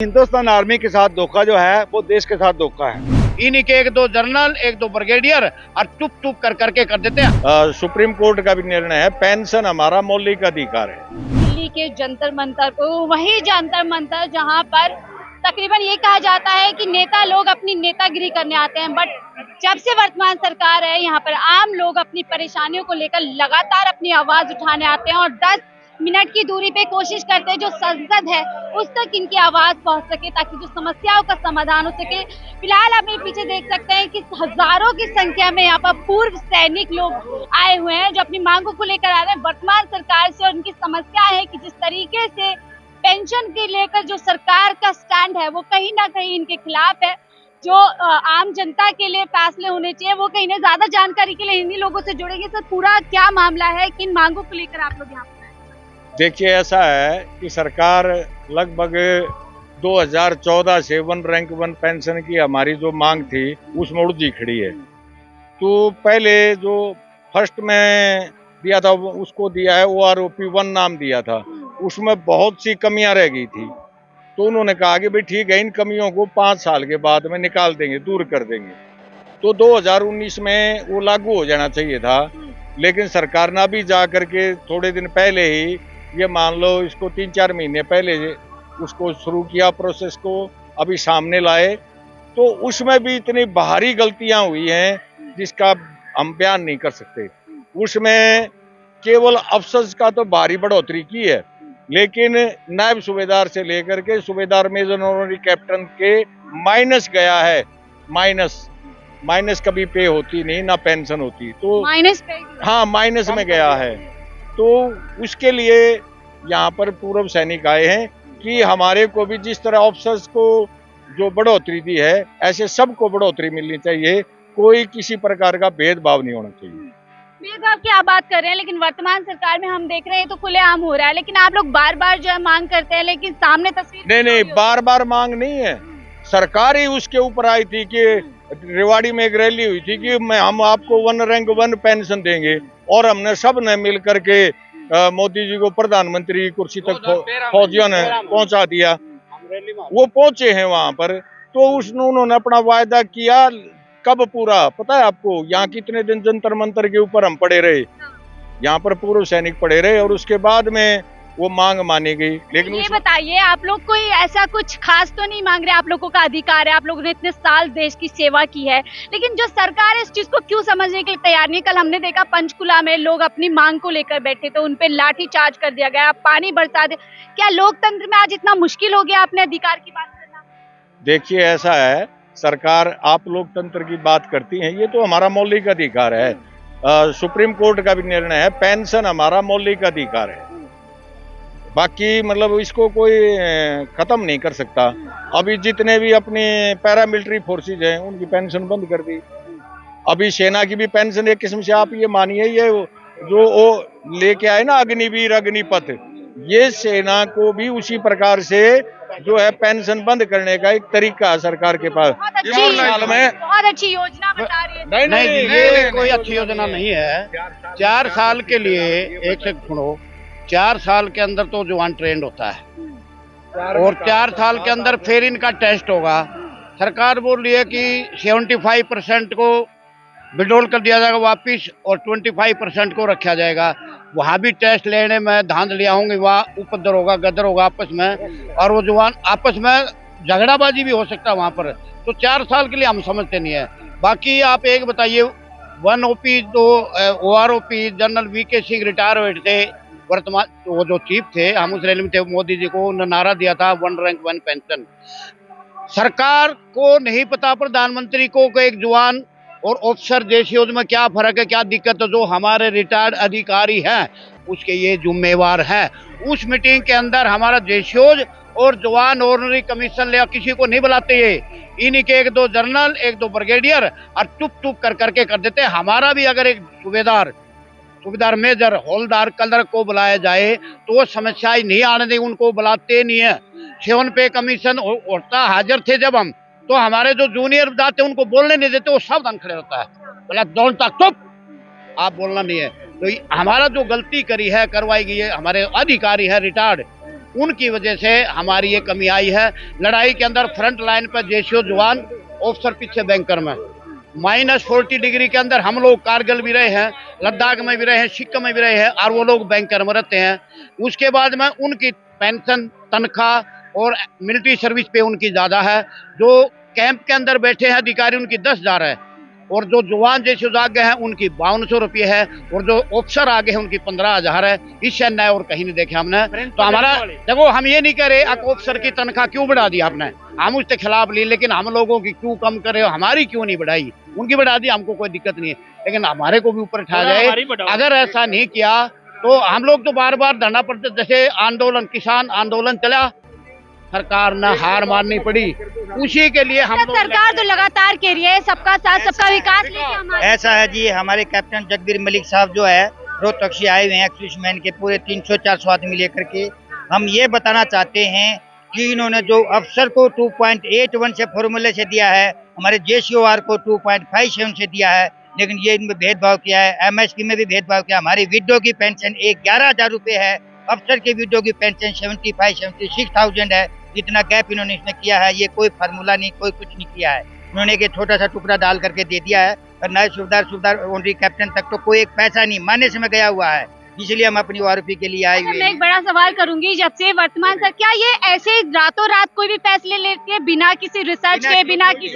Hindustan army के साथ धोखा जो है वो देश के साथ धोखा है। इन्हीं के एक दो जनरल एक दो ब्रिगेडियर और टुप टुप कर देते हैं। सुप्रीम कोर्ट का भी निर्णय है, पेंशन हमारा मौलिक अधिकार है। दिल्ली के जंतर मंतर को, वही जंतर मंतर जहां पर तकरीबन ये कहा जाता है कि नेता लोग अपनी नेतागिरी करने आते हैं, बट जब से वर्तमान सरकार है यहाँ पर आम लोग अपनी परेशानियों को लेकर लगातार अपनी आवाज उठाने आते हैं और 10 मिनट की दूरी पे कोशिश करते हैं जो संसद है उस तक इनकी आवाज पहुंच सके ताकि जो समस्याओं का समाधान हो सके। फिलहाल आप मेरे पीछे देख सकते हैं कि हजारों की संख्या में यहाँ पर पूर्व सैनिक लोग आए हुए हैं जो अपनी मांगों को लेकर आ रहे हैं वर्तमान सरकार से। और उनकी समस्या है कि जिस तरीके से पेंशन के लेकर जो सरकार का स्टैंड है वो कहीं ना कहीं इनके खिलाफ है। जो आम जनता के लिए फैसले होने चाहिए वो कहीं ना ज्यादा जानकारी के लिए इन्हीं लोगों से जुड़ेंगे। सर, पूरा क्या मामला है, किन मांगों को लेकर आप लोग यहाँ पर? देखिए, ऐसा है कि सरकार लगभग 2014 से वन रैंक वन पेंशन की हमारी जो मांग थी उसमें उलझी खड़ी है। तो पहले जो फर्स्ट में दिया था उसको दिया है OROP 1 नाम दिया था, उसमें बहुत सी कमियां रह गई थी। तो उन्होंने कहा कि भाई ठीक है, इन कमियों को 5 साल के बाद में निकाल देंगे, दूर कर देंगे। तो 2019 में वो लागू हो जाना चाहिए था, लेकिन सरकार ने भी जा करके थोड़े दिन पहले ही, ये मान लो इसको 3-4 महीने पहले उसको शुरू किया प्रोसेस को, अभी सामने लाए। तो उसमें भी इतनी भारी गलतियां हुई हैं जिसका हम बयान नहीं कर सकते। उसमें केवल अफसर का तो भारी बढ़ोतरी की है, लेकिन नायब सूबेदार से लेकर के सूबेदार मेजर ऑनरी कैप्टन के माइनस गया है। माइनस कभी पे होती नहीं, ना पेंशन होती, तो माइनस पे, हाँ, माइनस में गया है। तो उसके लिए यहाँ पर पूर्व सैनिक आए हैं कि हमारे को भी जिस तरह ऑफिसर्स को जो बढ़ोतरी दी है ऐसे सबको बढ़ोतरी मिलनी चाहिए, कोई किसी प्रकार का भेदभाव नहीं होना चाहिए। भेदभाव की आप बात कर रहे हैं, लेकिन वर्तमान सरकार में हम देख रहे हैं तो खुलेआम हो रहा है, लेकिन आप लोग बार बार जो है मांग करते हैं लेकिन सामने तस्वीर नहीं, बार बार मांग नहीं है। सरकार ही उसके ऊपर आई थी कि रेवाड़ी में एक रैली हुई थी कि हम आपको वन रैंक वन पेंशन देंगे, और हमने सब ने मिल करके मोदी जी को प्रधानमंत्री की कुर्सी तक फौजियों ने पहुंचा दिया। वो पहुंचे हैं वहां पर, तो उन्होंने अपना वायदा किया। कब पूरा पता है आपको? यहाँ कितने दिन जंतर मंतर के ऊपर हम पड़े रहे, यहाँ पर पूर्व सैनिक पड़े रहे, और उसके बाद में वो मांग मानी गई। लेकिन ये बताइए, आप लोग कोई ऐसा कुछ खास तो नहीं मांग रहे? आप लोगों का अधिकार है, आप लोगों ने इतने साल देश की सेवा की है, लेकिन जो सरकार है इस चीज को क्यों समझने के लिए तैयार नहीं? कल हमने देखा पंचकुला में लोग अपनी मांग को लेकर बैठे थे, उनपे लाठी चार्ज कर दिया गया, पानी बरसा दे। क्या लोकतंत्र में आज इतना मुश्किल हो गया अपने अधिकार की बात करना? देखिए, ऐसा है, सरकार आप लोकतंत्र की बात करती हैं, ये तो हमारा मौलिक अधिकार है। सुप्रीम कोर्ट का भी निर्णय है, पेंशन हमारा मौलिक अधिकार है। बाकी मतलब इसको कोई खत्म नहीं कर सकता। अभी जितने भी अपने पैरामिलिट्री फोर्सेज हैं उनकी पेंशन बंद कर दी। अभी सेना की भी पेंशन एक किस्म से आप ये मानिए, ये जो वो लेके आए ना अग्निवीर अग्निपथ, ये सेना को भी उसी प्रकार से जो है पेंशन बंद करने का एक तरीका है सरकार के पास। बहुत अच्छी योजना बता रही है। नहीं, ये कोई अच्छी योजना नहीं है। 4 साल के लिए, एक से सुनो, 4 साल के अंदर तो जवान ट्रेंड होता है और 4 साल के अंदर फिर इनका टेस्ट होगा। सरकार बोल रही है कि 75% को विड्रॉल कर दिया जाएगा वापिस और 25% को रखा जाएगा। वहाँ भी टेस्ट लेने में धांधलियां होंगी, वहाँ उपद्रव होगा, गदर होगा आपस में, और वो जवान आपस में झगड़ाबाजी भी हो सकता है वहाँ पर। तो 4 साल के लिए हम समझते नहीं है। बाकी आप एक बताइए, 1 OP तो OROP general VK Singh retire हुए थे, वर्तमान वो जो चीफ थे, हम उस रैली में थे, मोदी जी को उन्होंने नारा दिया था वन रैंक वन पेंशन। सरकार को नहीं पता प्रधानमंत्री को कि एक जवान और ऑफिसर जेसीओज में क्या फर्क है, क्या दिक्कत है। जो हमारे रिटायर्ड अधिकारी हैं उसके ये जिम्मेवार हैं। उस मीटिंग के अंदर हमारा जेसीओज और जवान ऑनरी कमीशन ले किसी को नहीं बुलाते, ये इन्हीं के एक दो जनरल एक दो ब्रिगेडियर और टुप टुप कर देते। हमारा भी अगर एक सूबेदार मेजर हौलदार कलर को बुलाया जाए तो वो समस्याएं नहीं आने देंगे, उनको बुलाते नहीं है। 7 पे कमीशन होता, हाजिर थे जब हम, तो हमारे जो जूनियर जाते उनको बोलने नहीं देते, वो सावधान खड़े होता है, बोला डोंट टॉक, चुप, आप बोलना नहीं है। तो हमारा जो गलती करी है, करवाई गई है, हमारे अधिकारी है रिटायर्ड, उनकी वजह से हमारी ये कमी आई है। लड़ाई के अंदर फ्रंट लाइन पर जेसीओ जवान, ऑफिसर पीछे बैंकर में। -40 डिग्री के अंदर हम लोग कारगिल भी रहे हैं, लद्दाख में भी रहे हैं, सिक्किम में भी रहे हैं, और वो लोग बैंकर में रहते हैं। उसके बाद में उनकी पेंशन, तनख्वाह और मिलिट्री सर्विस पे उनकी ज़्यादा है। जो कैंप के अंदर बैठे हैं अधिकारी, उनकी 10,000 है, और जो जवान जैसे आगे हैं उनकी 5200 रुपये है, और जो ऑफिसर आगे हैं उनकी 15,000 है। इससे अन्याय और कहीं नहीं देखे हमने। तो हमारा देखो, हम ये नहीं कह रहे आप ऑफिसर की तनख्वाह क्यों बढ़ा दी आपने, हम उसके खिलाफ ली, लेकिन हम लोगों की क्यों कम करे, हमारी क्यों नहीं बढ़ाई? उनकी बढ़ा दी, हमको कोई दिक्कत नहीं है, लेकिन हमारे को भी ऊपर उठाया जाए। अगर ऐसा नहीं किया तो हम लोग तो बार बार धरना पड़ते, जैसे आंदोलन, किसान आंदोलन चला, सरकार ने हार माननी पड़ी, उसी के लिए हम सरकार तो लगातार कह रही है सबका साथ सबका विकास, लेके हमारे ऐसा है जी। हमारे कैप्टन जगबीर मलिक साहब जो है रोहतक से आए हुए हैं एक्सक्यूजमैन के पूरे 300-400 आदमी लेकर के। हम ये बताना चाहते हैं कि इन्होंने जो अफसर को 2.81 से फॉर्मूले से दिया है, हमारे JCOR को 2.57 से दिया है, लेकिन ये इनमें भेदभाव किया है। MSP में भी भेदभाव किया। हमारी विडो की पेंशन 11,000 रुपये है, अफसर की विडो की पेंशन 75-76,000 है। इतना गैप इन्होंने इसमें किया है। ये कोई फार्मूला नहीं, कोई कुछ नहीं किया है। उन्होंने एक छोटा सा टुकड़ा डाल करके दे दिया है, और नए सुबेदार ऑनरी कैप्टन तक तो कोई एक पैसा नहीं माने से में गया हुआ है। इसलिए हम अपनी ORP के लिए आए हुए हैं। मैं एक बड़ा सवाल करूंगी, जब से वर्तमान सर, क्या ये ऐसे रातों रात कोई भी फैसले लेते हैं बिना किसी रिसर्च के, बिना किसी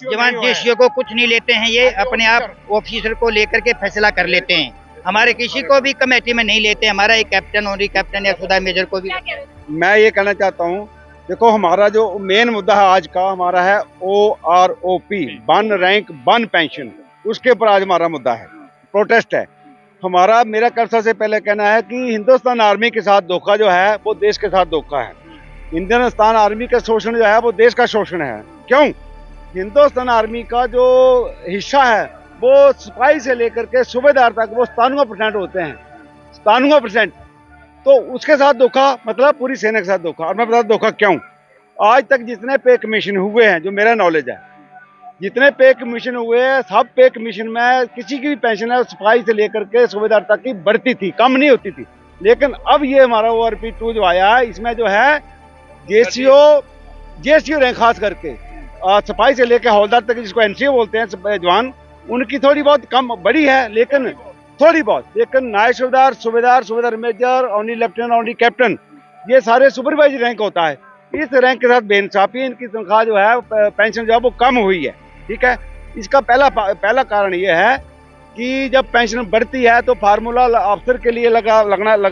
जवान JCO को कुछ नहीं लेते हैं, ये अपने आप ऑफिसर को लेकर के फैसला कर लेते हैं। हमारे किसी को भी कमेटी में नहीं लेते। हमारा एक कैप्टन, ऑनरी कैप्टन या सुधा मेजर को भी। मैं ये कहना चाहता हूँ, देखो हमारा जो मेन मुद्दा है आज का, हमारा है OROP, one rank one pension. उसके ऊपर आज हमारा मुद्दा है, प्रोटेस्ट है हमारा। मेरा कर्सा से पहले कहना है कि हिंदुस्तान आर्मी के साथ धोखा जो है वो देश के साथ धोखा है। हिंदुस्तान आर्मी का शोषण जो है वो देश का शोषण है। क्यों? हिंदुस्तान आर्मी का जो हिस्सा है वो सिपाही से लेकर के सूबेदार तक वो 97% होते हैं, 97%। तो उसके साथ धोखा, मतलब पूरी सेना के साथ धोखा। और मैं बता धोखा क्यों। आज तक जितने पे कमीशन हुए हैं, जो मेरा नॉलेज है, जितने पे कमीशन हुए हैं, सब पे कमीशन में किसी की भी पेंशन है सिपाही से लेकर के सूबेदार तक की बढ़ती थी, कम नहीं होती थी। लेकिन अब ये हमारा ORP2 जो आया है, इसमें जो है JCO रैंक खास करके सिपाही से लेकर हवलदार तक, जिसको NCO बोलते हैं जवान, उनकी थोड़ी बहुत कम बड़ी है, लेकिन थोड़ी बहुत। लेकिन नायब सूबेदार, सूबेदार major, honorary lieutenant, honorary captain, ये सारे सुपरवाइजर रैंक होता है। इस रैंक के साथ बेइंसाफी, इनकी तनख्वाह जो है, पेंशन जो है वो कम हुई है। ठीक है, इसका पहला कारण ये है कि जब पेंशन बढ़ती है तो फार्मूला अफसर के लिए लगा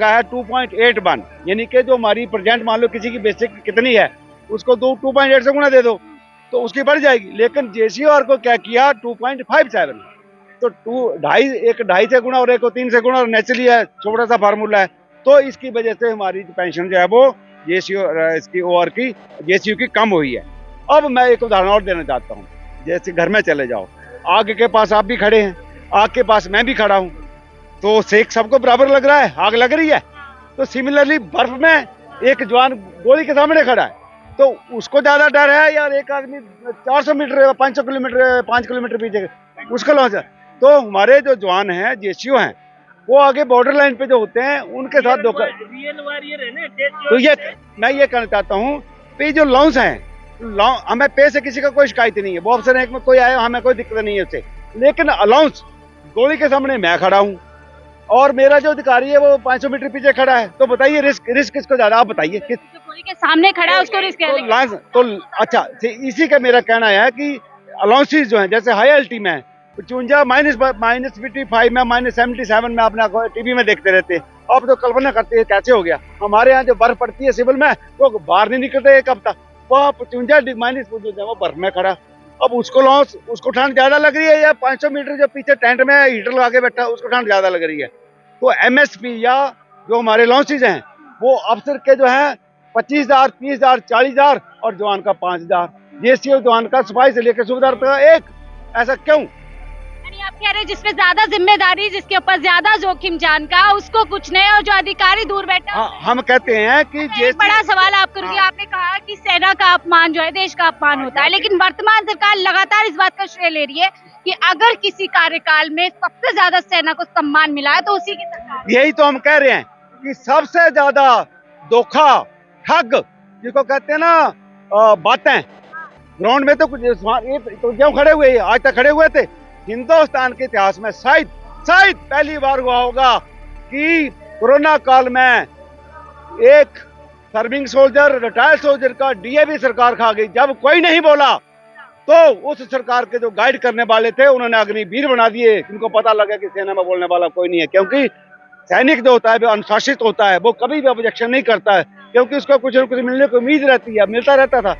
है 2.81, यानी कि जो हमारी प्रेजेंट, मान लो किसी की बेसिक कितनी है, उसको 2.8 से गुना दे दो तो उसकी बढ़ जाएगी। लेकिन JCOR को क्या किया, 2.57। तो 2.5 से गुना और एक को 3 से गुना, और नेचुरली है, छोटा सा फार्मूला है। तो इसकी वजह से हमारी पेंशन जो है वो इसकी JCO की कम हुई है। अब मैं एक उदाहरण और देना चाहता हूँ। जैसे घर में चले जाओ, आग के पास आप भी खड़े हैं, आग के पास मैं भी खड़ा हूँ, तो सेक सबको बराबर लग रहा है, आग लग रही है। तो सिमिलरली बर्फ में एक जवान गोली के सामने खड़ा है, तो उसको ज्यादा डर है यार, एक आदमी 400 मीटर 500 किलोमीटर 5 किलोमीटर पीछे उसका लॉन्च है। तो हमारे जो जवान हैं, JCO हैं, वो आगे बॉर्डर लाइन पे जो होते हैं उनके साथ धोखा। तो ये मैं ये कहना चाहता हूँ कि जो लॉन्च हैं, हमें पे से किसी का कोई शिकायत नहीं है। वो अफसर रैंक में कोई आया, हमें कोई दिक्कत नहीं है उससे। लेकिन अलाउंस, गोली के सामने मैं खड़ा हूँ और मेरा जो अधिकारी है वो 500 मीटर पीछे खड़ा है, तो बताइए रिस्क किसको ज्यादा, आप बताइए। गोली के सामने खड़ा है उसको रिस्क है। तो अच्छा, इसी का मेरा कहना है कि अलाउंसेस जो है, जैसे हाई एल्टी में 55 -55 में -77 में आपने टीवी में देखते रहते हैं। आप तो कल्पना करते हैं कैसे हो गया। हमारे यहाँ जो बर्फ पड़ती है सिविल में, वो बाहर नहीं निकलते एक हफ्ता, वह 55 वो बर्फ में खड़ा। अब उसको ठंड ज्यादा लग रही है, या 500 मीटर जो पीछे टेंट में हीटर लगा के बैठा उसको ठंड ज्यादा लग रही है। तो MSP या जो हमारे लॉन्चेज हैं, वो अफसर के जो है 25,000, 30,000, 40,000 और जवान का 5,000। JCO जवान का सिपाही से लेकर सूबेदार तक एक। ऐसा क्यों? आप कह रहे हैं जिसपे ज्यादा जिम्मेदारी, जिसके ऊपर ज्यादा जोखिम जान का, उसको कुछ नहीं, और जो अधिकारी दूर बैठा। हाँ, हम कहते हैं कि एक बड़ा सवाल आप करूंगी। आपने कहा कि सेना का अपमान जो है देश का अपमान होता है, लेकिन वर्तमान सरकार लगातार इस बात का श्रेय ले रही है कि अगर किसी कार्यकाल में सबसे ज्यादा सेना को सम्मान मिला है तो उसी की सरकार। यही तो हम कह रहे हैं कि सबसे ज्यादा धोखा ठग जिसको कहते हैं ना बातें। ग्राउंड में तो कुछ ये तो क्यों खड़े हुए हैं? आज तक खड़े हुए थे। हिंदुस्तान के इतिहास में शायद पहली बार हुआ होगा कि कोरोना काल में एक सर्विंग सोल्जर, रिटायर्ड सोल्जर का डीए सरकार खा गई। जब कोई नहीं बोला तो उस सरकार के जो गाइड करने वाले थे उन्होंने अग्निवीर बना दिए। उनको पता लगा कि सेना में बोलने वाला कोई नहीं है, क्योंकि सैनिक जो होता है वो अनुशासित होता है, वो कभी भी ऑब्जेक्शन नहीं करता है, क्योंकि उसको कुछ न कुछ मिलने की उम्मीद रहती है, मिलता रहता था।